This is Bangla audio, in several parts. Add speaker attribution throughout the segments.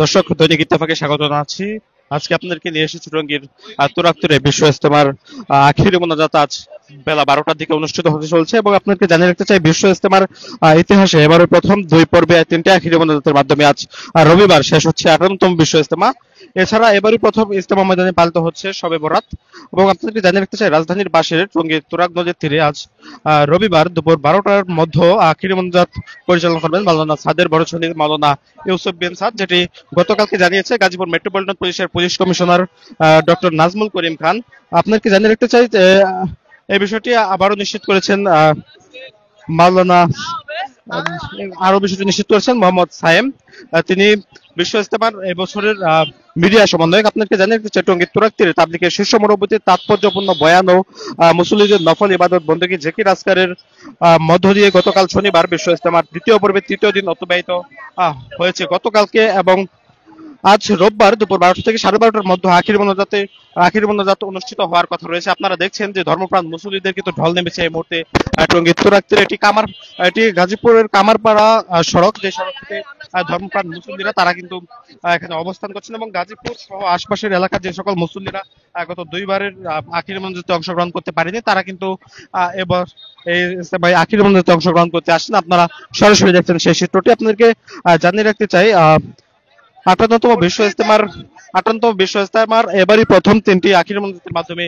Speaker 1: দর্শক, দৈনিক ইত্তেফাকে স্বাগত জানাচ্ছি। আজকে আপনাদেরকে নিয়ে এসেছি টঙ্গীর তুরাগতীরে বিশ্ব ইজতেমার আখিরি মোনাজাত আজ বেলা 12টার দিকে অনুষ্ঠিত হতে চলছে এবং আপনাদেরকে জানিয়ে রাখতে চাই, বিশ্ব ইজতেমার ইতিহাসে এবারের প্রথম 2 পর্বে 3টে আখিরি মোনাজাতের মাধ্যমে আজ রবিবার শেষ হচ্ছে 58তম বিশ্ব ইজতেমা। এছাড়া এবারই প্রথম ইজতেমা ময়দানে পালিত হচ্ছে শবে বরাত। এবং আপনাদেরকে জানিয়ে রাখতে চাই, রাজধানীর পাশের টঙ্গীর তুরাগ নদীর তীরে আজ রবিবার দুপুর 12টার মধ্যে আখিরি মোনাজাত পরিচালনা করবেন মাওলানা সাদের বড়ছড়ি মাওলানা ইউসুফ বিন সাদ, যেটি গতকালকে জানিয়েছে গাজীপুর মেট্রোপলিটন পুলিশের police commissioner doctor Nazmul Karim Khan. আপনাকে জানিয়ে রাখতে চাই যে এই বিষয়টি আবারও নিশ্চিত করেছেন মাওলানা আরো বিষয়টি নিশ্চিত করেছেন মোহাম্মদ সায়েম। তিনি বিশ্ব ইজতেমার এবছরের মিডিয়া সমন্বয়ক। আপনাকে জানিয়ে রাখতে চাই, টঙ্গীর তুরাগ তীরে তাবলিগের শীর্ষ মুরব্বিদের তাৎপর্যপূর্ণ বয়ান ও মুসল্লিদের নফল ইবাদত বন্দেগী জিকির আজকারের মধ্য দিয়ে গতকাল শনিবার বিশ্ব ইজতেমার 2য় পর্বের 3য় দিন অতিবাহিত হয়েছে গতকালকে। এবং আজ রোববার দুপুর 12টা থেকে 12:30টার মধ্যে আখির মোনাজাত অনুষ্ঠিত হওয়ার কথা রয়েছে। আপনারা দেখছেন যে ধর্মপ্রাণ মুসল্লিদের কিন্তু ঢল নেমেছে এই মুহূর্তে টঙ্গীর তুরাগ তীরে। এটি গাজীপুরের কামারপাড়া সড়ক, যে সড়ক থেকে ধর্মপ্রাণ মুসল্লিরা তারা কিন্তু এখানে অবস্থান করছেন এবং গাজীপুর সহ আশপাশের এলাকার যে সকল মুসল্লিরা গত 2বারের আখির মোনাজাতে অংশগ্রহণ করতে পারেনি, তারা কিন্তু এবার এই আখির মোনাজাতে অংশগ্রহণ করতে আসছেন। আপনারা সরাসরি দেখছেন সেই চিত্রটি। আপনাদেরকে জানিয়ে রাখতে চাই, 58তম বিশ্ব ইজতেমার এবারই প্রথম 3টি আখির মোনাজাতের মাধ্যমে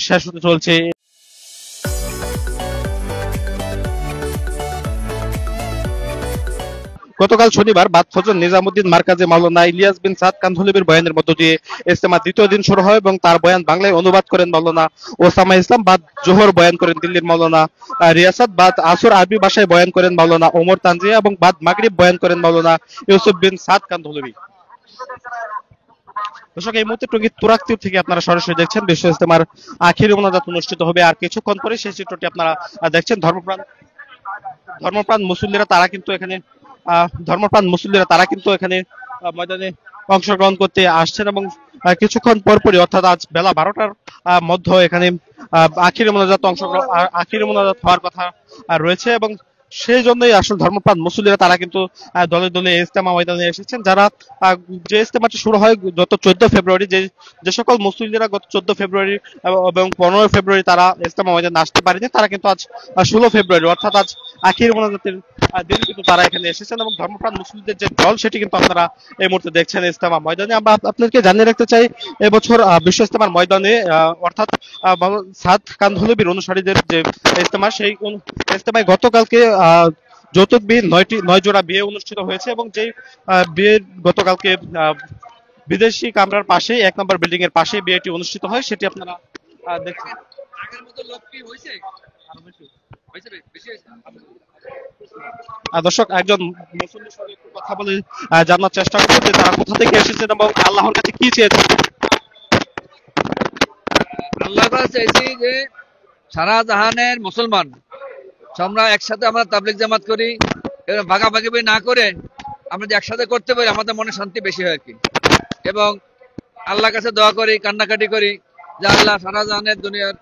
Speaker 1: শেষ হতে চলছে। গতকাল শনিবার বাদ ফজর নিজামুদ্দিন মার্কাজে মাওলানা ইলিয়াস বিন সাদ কান্ধলবির বয়ানের মধ্য দিয়ে ইজতেমার 2য় দিন শুরু হয় এবং তার বয়ান বাংলায় অনুবাদ করেন মাওলানা ওসামা ইসলাম। বাদ জোহর বয়ান করেন দিল্লির মাওলানা রিয়াসাত। বাদ আসর আরবি ভাষায় বয়ান করেন মাওলানা ওমর তানজিয়া এবং বাদ মাগরিব বয়ান করেন মাওলানা ইউসুফ বিন সাদ কান্ধলবি। দর্শক, এই মুহূর্তে টঙ্গীর তুরাগ তীর থেকে আপনারা সরাসরি দেখছেন বিশ্ব ইজতেমার আখিরি মোনাজাত অনুষ্ঠিত হবে আর কিছুক্ষণ পরে। সেই চিত্রটি আপনারা দেখছেন। ধর্মপ্রাণ মুসল্লিরা তারা কিন্তু এখানে ময়দানে অংশগ্রহণ করতে আসছেন এবং কিছুক্ষণ পরপরই অর্থাৎ আজ বেলা 12টার মধ্যে এখানে আখিরি মোনাজাত হওয়ার কথা রয়েছে এবং সেই জন্যই আসলে ধর্মপ্রাণ মুসল্লিরা তারা কিন্তু দলে দলে ইজতেমা ময়দানে এসেছেন। যারা যে ইজতেমাটি শুরু হয় গত 14 ফেব্রুয়ারি, যে সকল মুসল্লিরা গত 14 ফেব্রুয়ারি এবং 15 ফেব্রুয়ারি তারা ইজতেমা ময়দানে আসতে পারেনি, তারা কিন্তু আজ 16 ফেব্রুয়ারি অর্থাৎ আজ আখির মোনাজাতের দিন কিন্তু তারা এখানে এসেছেন এবং ধর্মপ্রাণ মুসল্লিদের যে দল সেটি কিন্তু আপনারা এই মুহূর্তে দেখছেন ইজতেমা ময়দানে। আমরা আপনাদেরকে জানিয়ে রাখতে চাই, এবছর বিশ্ব ইজতেমার ময়দানে অর্থাৎ সাদ কান্ধলবির অনুসারীদের যে ইজতেমা, সেই ইজতেমায় গতকালকে যৌতুক বিয়ে 9 জোড়া বিয়ে অনুষ্ঠিত হয়েছে এবং যে বিয়ের গতকালকে বিদেশি কামরার পাশে 1 নম্বর বিল্ডিং এর পাশে বিয়েটি অনুষ্ঠিত হয়, সেটি আপনারা দেখছেন। দর্শক, একজন মুসল্লির সঙ্গে একটু কথা বলে জানার চেষ্টা করব যে তারা কোথা থেকে এসেছেন এবং আল্লাহর কাছে কি চেয়েছেন।
Speaker 2: আল্লাহর কাছে চাইছি যে সারা জাহানের মুসলমান আমরা একসাথে আমরা তাবলিগ জামাত করি, ভাগাভাগি না করে আমরা যে একসাথে করতে পারি আমাদের মনে শান্তি বেশি হয় আর কি। এবং আল্লাহর কাছে দোয়া করি, কান্নাকাটি করি যে আল্লাহ সারা জাহানের দুনিয়ার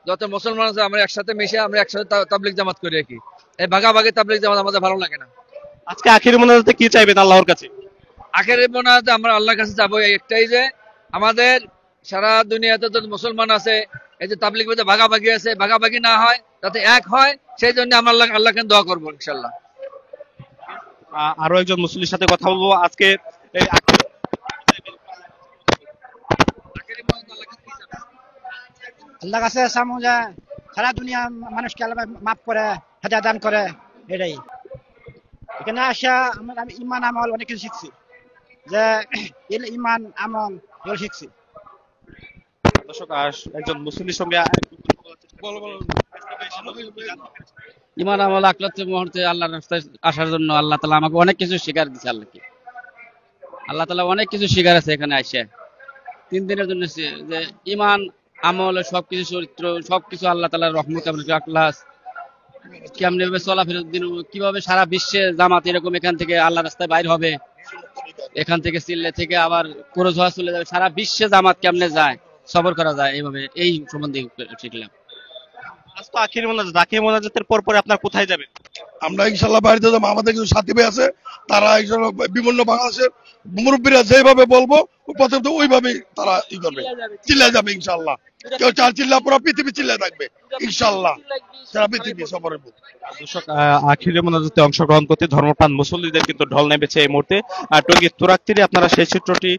Speaker 2: যত মুসলমান আছে আমরা একসাথে মিশে আমরা একসাথে তাবলিগ জামাত করি আর কি। এই ভাগাভাগি তাবলিগ জামাত আমাদের ভালো লাগে না।
Speaker 1: আজকে আখিরি মোনাজাতে কি চাইবেন আল্লাহর কাছে?
Speaker 2: আখিরি মোনাজাতে আমরা আল্লাহর কাছে চাবো একটাই, যে আমাদের সারা দুনিয়াতে যত মুসলমান আছে, এই যে তাবলিগ মধ্যে ভাগাভাগি আছে, ভাগাভাগি না হয় যাতে এক হয়, সেই জন্য আমরা আল্লাহকে দোয়া করবো ইনশাআল্লাহ।
Speaker 1: আরো একজন মুসল্লির সাথে কথা বলবো। আজকে
Speaker 3: আল্লাহর কাছে সারা দুনিয়া মানুষকে আল্লাহ মাফ করে, হেদায়েত দান করে, এটাই। এখানে আসা আমি ইমান আমল অনেক কিছু শিখছি, যে ইমান আমল এগুলো শিখছি।
Speaker 1: দর্শক, একজন মুসল্লির সঙ্গে
Speaker 4: ইমান আমল আখলাত মুহূর্তে আল্লাহর রাস্তায় আসার জন্য আল্লাহ তাআলা আমাকে অনেক কিছু শিখার দিয়েছে। আল্লাহ তাআলা অনেক কিছু শিখার আছে এখানে আসে 3 দিনের জন্য, যে ইমান আমল সবকিছু চরিত্র সবকিছু আল্লাহ তাআলার রহমত, আখলাস কেমনে ভাবে চলাফেরা দিন, কিভাবে সারা বিশ্বে জামাত এরকম এখান থেকে আল্লাহ রাস্তায় বাইর হবে, এখান থেকে সিল্লে থেকে আবার কোরজোয়া চলে যাবে, সারা বিশ্বে জামাত কেমনে যায়, সবর করা যায়, এইভাবে এই সম্বন্ধে শিখলাম।
Speaker 1: আজ তো আখিরি মোনাজাতের পর পরে আপনার কোথায় যাবেন?
Speaker 5: আমরা ইনশাল্লাহ বাড়িতে যাবো। আমাদের কিছু সাথী ভাই আছে, তারা ইনশাল্লাহ বিভিন্ন বাংলাদেশের মুরব্বীরা যেভাবে বলবো প্রথম তো ওইভাবেই তারা করবে, চিল্লায় যাবে ইনশাল্লাহ। কেউ চার চিল্লা, পুরো পৃথিবী চিল্লায় থাকবে ইনশাল্লাহ, সারা পৃথিবী সফরের পর।
Speaker 1: দর্শক, আখিরি মোনাজাতে অংশগ্রহণ করতে ধর্মপ্রাণ মুসল্লিদের কিন্তু ঢল নেমেছে এই মুহূর্তে। টঙ্গীর তুরাগ তীরে আপনারা সেই চিত্রটি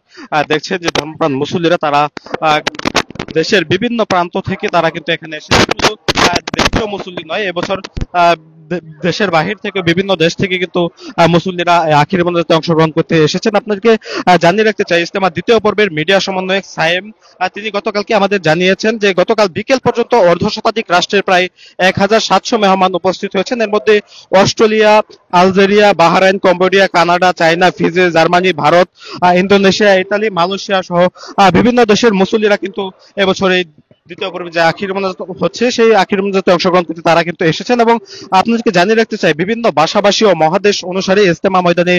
Speaker 1: দেখছেন যে ধর্মপ্রাণ মুসল্লিরা তারা দেশের বিভিন্ন প্রান্ত থেকে তারা কিন্তু এখানে এসেছে। শুধু দেশীয় মুসল্লি নয়, এবছর দেশের বাহির থেকে বিভিন্ন দেশ থেকে কিন্তু মুসল্লিরা আখিরি মোনাজাতে অংশগ্রহণ করতে এসেছেন। আপনাদেরকে জানিয়ে রাখতে চাই, ইজতেমার দ্বিতীয় পর্বের মিডিয়া সমন্বয়ক সায়েম তিনি গতকালকে আমাদের জানিয়েছেন যে গতকাল বিকেল পর্যন্ত অর্ধশতাধিক রাষ্ট্রের প্রায় 1700 মেহমান উপস্থিত হয়েছেন। এর মধ্যে Australia, Algeria, Bahrain, Cambodia, Canada, China, Fiji, Germany, Bharat, Indonesia, Italy, Malaysia সহ বিভিন্ন দেশের মুসল্লিরা কিন্তু এবছর এই দ্বিতীয় পর্বে যে আখিরি মোনাজাত হচ্ছে সেই আখিরি মোনাজাতে অংশগ্রহণ করতে তারা কিন্তু এসেছেন। এবং আপনাদেরকে জানিয়ে রাখতে চাই, বিভিন্ন ভাষাভাষী ও মহাদেশ অনুসারে ইজতেমা ময়দানে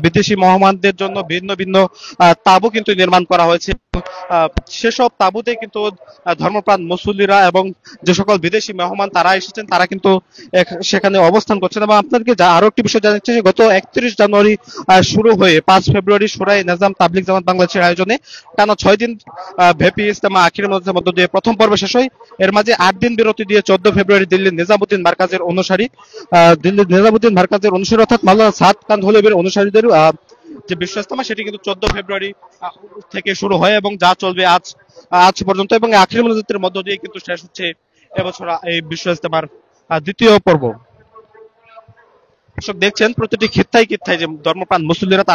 Speaker 1: বিদেশি মেহমানদের জন্য ভিন্ন ভিন্ন তাঁবু কিন্তু নির্মাণ করা হয়েছে। সেসব তাঁবুতে কিন্তু ধর্মপ্রাণ মুসল্লিরা এবং যে সকল বিদেশি মেহমান তারা এসেছেন তারা কিন্তু সেখানে অবস্থান করছেন। এবং আপনাদেরকে আরো একটি বিষয় জানাচ্ছি যে গত 31 জানুয়ারি শুরু হয়ে 5 ফেব্রুয়ারি সুরাই নিজাম তাবলিগ জামাত বাংলাদেশের আয়োজনে টানা 6 দিন ব্যাপী ইজতেমা আখিরি মোনাজাতের মধ্য দিয়ে প্রথম পর্ব শেষ হয়। এর মাঝে 8 দিন বিরতি দিয়ে 14 ফেব্রুয়ারি দিল্লির নিজামুদ্দিন মার্কাজের অনুসারী অর্থাৎ মাওলানা সাদ কান্ধলভির অনুসারীদের যে বিশ্ব ইজতেমা সেটি কিন্তু 14 ফেব্রুয়ারি থেকে শুরু হয় এবং যা চলবে আজ পর্যন্ত। এবং আখিরি মোনাজাতের মধ্য দিয়ে কিন্তু শেষ হচ্ছে এবছর এই বিশ্ব ইজতেমার দ্বিতীয় পর্ব। দর্শক দেখছেন, প্রতিটি খিত্তায় খিত্তায় যে ধর্মপ্রাণ মুসল্লিরা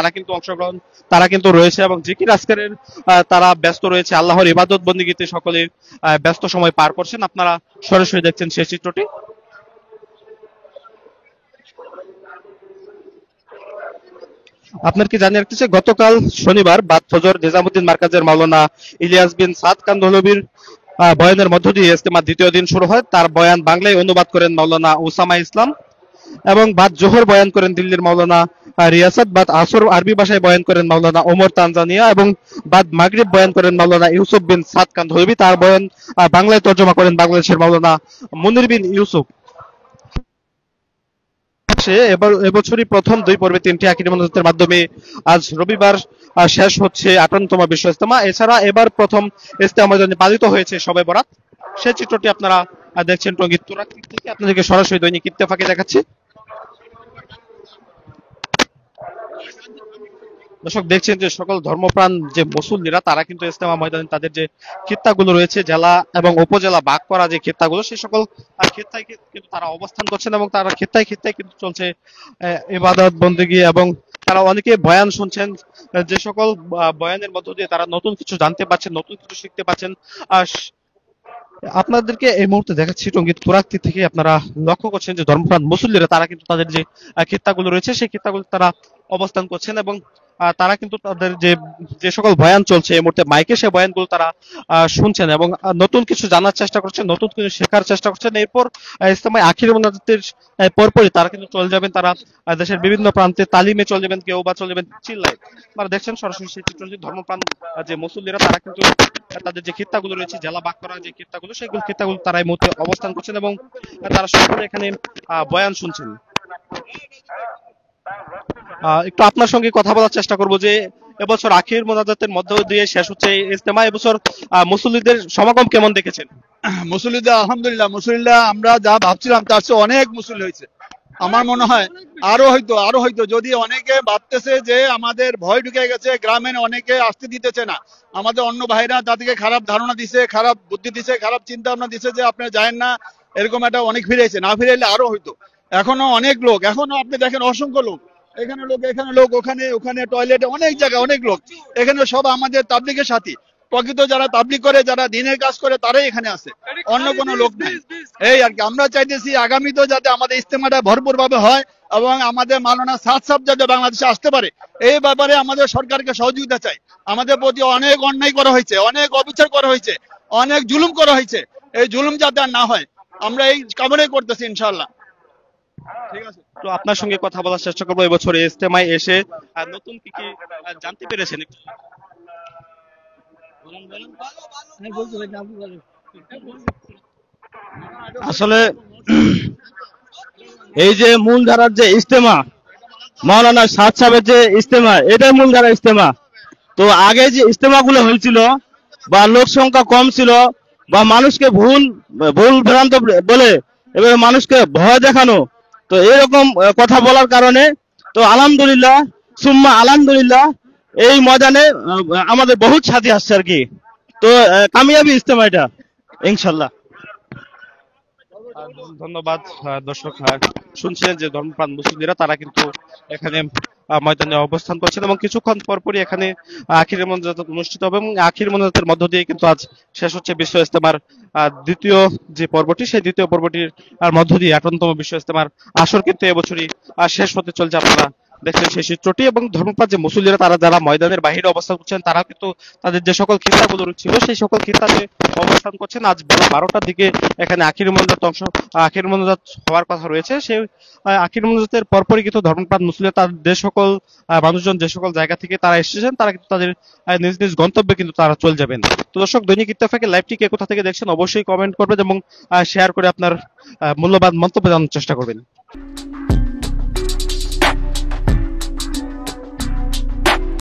Speaker 1: তারা কিন্তু রয়েছে এবং জিকির আজকারের তারা ব্যস্ত রয়েছে, আল্লাহর ইবাদত বন্দিগিতে সকলে ব্যস্ত সময় পার করছেন। আপনারা সরাসরি দেখছেন সেই চিত্রটি। আপনাকে জানিয়ে রাখতেছে, গতকাল শনিবার বাদ ফজর নিজামুদ্দিন মার্কাজের মাওলানা ইলিয়াস বিন সাদ কান্ধলভির বয়ানের মধ্য দিয়ে ইজতেমার দ্বিতীয় দিন শুরু হয়। তার বয়ান বাংলায় অনুবাদ করেন মাওলানা উসামা ইসলাম এবং বাদ জোহর বয়ান করেন দিল্লির মাওলানা রিয়াসাত, বাদ আসর আরবি ভাষায় বয়ান করেন মাওলানা ওমর তানজানিয়া এবং বাদ মাগরিব বয়ান করেন মাওলানা ইউসুফ বিন সাদ কান্ধলভি। তার বয়ান বাংলায় তর্জমা করেন বাংলাদেশের মাওলানা মুনির বিন ইউসুফ। এবছরই প্রথম দুই পর্বে 3টি আখিরি মোনাজাতের মাধ্যমে আজ রবিবার শেষ হচ্ছে 58তম বিশ্ব ইজতেমা। এছাড়া এবার প্রথম ইজতেমা ময়দানে পালিত হয়েছে শবে বরাত। সেই চিত্রটি আপনারা দেখছেন টঙ্গীর তুরাগ থেকে। আপনাদেরকে সরাসরি দৈনিক ইত্তেফাকে দেখাচ্ছি। দর্শক দেখছেন যে সকল ধর্মপ্রাণ যে মুসল্লিরা তারা কিন্তু ইজতেমা ময়দানে তাদের যে খিত্তাগুলো রয়েছে, জেলা এবং উপজেলা ভাগ করা যে খিত্তাগুলো, সেই সকল খিত্তায় কিন্তু তারা অবস্থান করছেন এবং তারা খিত্তায় কিন্তু চলছে ইবাদত বন্দেগী এবং তারা অনেকে বয়ান শুনছেন। যে সকল বয়ানের মধ্য দিয়ে তারা নতুন কিছু জানতে পারছেন, নতুন কিছু শিখতে পারছেন। আপনাদেরকে এই মুহূর্তে দেখাচ্ছি টঙ্গীর তুরাগ থেকে। আপনারা লক্ষ্য করছেন যে ধর্মপ্রাণ মুসল্লিরা তারা কিন্তু তাদের যে খিত্তাগুলো রয়েছে সেই খিত্তাগুলো তারা অবস্থান করছেন এবং তারা কিন্তু তাদের যে সকল বয়ান চলছে এই মুহূর্তে মাইকে, সেই বয়ানগুলো তারা শুনছেন এবং নতুন কিছু জানার চেষ্টা করছেন, নতুন কিছু শেখার চেষ্টা করছেন। এরপর ইজতেমায় আখিরি মোনাজাতের পরপরই তারা কিন্তু চলে যাবেন, তারা দেশের বিভিন্ন প্রান্তে তালিমে চলে যাবেন, কেউ বা চলে যাবেন চিল্লায়। আপনারা দেখছেন সরাসরি সেই চিত্রটি। ধর্মপ্রাণ যে মুসল্লিরা তারা কিন্তু তাদের যে খিত্তাগুলো রয়েছে, জেলা ভাগ করা যে খিত্তাগুলো, সেগুলো খিত্তাগুলো তারা এই মুহূর্তে অবস্থান করছেন এবং তারা সকলে এখানে বয়ান শুনছেন। একটু আপনার সঙ্গে কথা বলার চেষ্টা করব যে এবছর আখির মোনাজাতের মধ্য দিয়ে শেষ হচ্ছে ইজতেমা। এবছর মুসল্লিদের সমাগম কেমন দেখেছেন?
Speaker 6: মুসল্লিদের মুসল্লিরা আমরা যা ভাবছিলাম তার চেয়ে অনেক মুসল্লি হয়েছে। আমার মনে হয় আরো হয়তো যদি অনেকে ভাবতেছে যে আমাদের ভয় ঢুকে গেছে, গ্রামে অনেকে আসতে দিতেছে না, আমাদের অন্য ভাইরা তাদেরকে খারাপ ধারণা দিছে, খারাপ বুদ্ধি দিছে, খারাপ চিন্তা ভাবনা দিছে যে আপনি যায়েন না, এরকম একটা অনেক ফিরেছে। না ফিরে এলে আরো হয়তো। এখনো অনেক লোক, এখনো আপনি দেখেন অসংখ্য লোক, এখানে লোক, ওখানে টয়লেটে অনেক জায়গায় অনেক লোক। এখানে সব আমাদের তাবলিগের সাথী, প্রকৃত যারা তাবলিগ করে, যারা দিনের কাজ করে, তারাই এখানে আছে, অন্য কোনো লোক নাই। এই আর কি আমরা চাইতেছি আগামীতেও যাতে আমাদের ইজতেমাটা ভরপুর ভাবে হয় এবং আমাদের মাওলানা সাদ সাহেব যাতে বাংলাদেশে আসতে পারে, এই ব্যাপারে আমাদের সরকারকে সহযোগিতা চাই। আমাদের প্রতি অনেক অন্যায় করা হয়েছে, অনেক অবিচার করা হয়েছে, অনেক জুলুম করা হয়েছে। এই জুলুম যাতে আর না হয় আমরা এই কামনাই করতেছি ইনশাআল্লাহ। ঠিক আছে,
Speaker 1: তো আপনার সঙ্গে কথা বলার চেষ্টা করবো। এবছর ইজতেমায় এসে নতুন কি কি জানতে পেরেছেন?
Speaker 7: আসলে এই যে মূলধারার যে ইজতেমা, মাওলানা সাদ সাহেবের যে ইজতেমা, এটাই মূলধারা ইজতেমা। তো আগে যে ইজতেমা গুলো হয়েছিল বা লোক সংখ্যা কম ছিল বা মানুষকে ভুল ভুল ভ্রান্ত বলে এবার মানুষকে ভয় দেখানো, তো এরকম কথা বলার কারণে তো আলহামদুলিল্লাহ সুম্মা আলহামদুলিল্লাহ এই ময়দানে আমাদের বহুত সাথী আসছে আর কি। তো কামিয়াবি ইজতেমা এটা ইনশাল্লাহ।
Speaker 1: ধন্যবাদ। দর্শক, শুনছিলেন যে ধর্মপ্রাণ মুসলিমরা তারা কিন্তু এখানে ময়দানে অবস্থান করছেন এবং কিছুক্ষণ পরপরই এখানে আখিরি মোনাজাত অনুষ্ঠিত হবে এবং আখিরি মোনাজাতের মধ্য দিয়ে কিন্তু আজ শেষ হচ্ছে বিশ্ব ইজতেমার দ্বিতীয় যে পর্বটি, সেই দ্বিতীয় পর্বটির মধ্য দিয়ে 58তম বিশ্ব ইজতেমার আসর কিন্তু এবছরই শেষ হতে চলছে। আপনারা দেখছেন সেই চিত্রটি এবং ধর্মপ্রাণ যে মুসল্লিরা তারা যারা ময়দানের বাহিরে অবস্থান করছেন তারা কিন্তু তাদের যে সকল খিত্তাগুলো ছিল সেই সকল খিত্তাতে অবস্থান করছেন। আজ বেলা 12টার দিকে এখানে আখিরি মোনাজাত হওয়ার কথা রয়েছে। সেই আখিরি মোনাজাতের পরপরই কিন্তু ধর্মপ্রাণ মুসল্লিরা তার যে সকল মানুষজন যে সকল জায়গা থেকে তারা এসেছেন তারা কিন্তু তাদের নিজ নিজ গন্তব্যে কিন্তু তারা চলে যাবেন। তো দর্শক, দৈনিক ইত্তেফাকের লাইভটি কে কোথা থেকে দেখছেন অবশ্যই কমেন্ট করবেন এবং শেয়ার করে আপনার মূল্যবান মন্তব্য জানার চেষ্টা করবেন।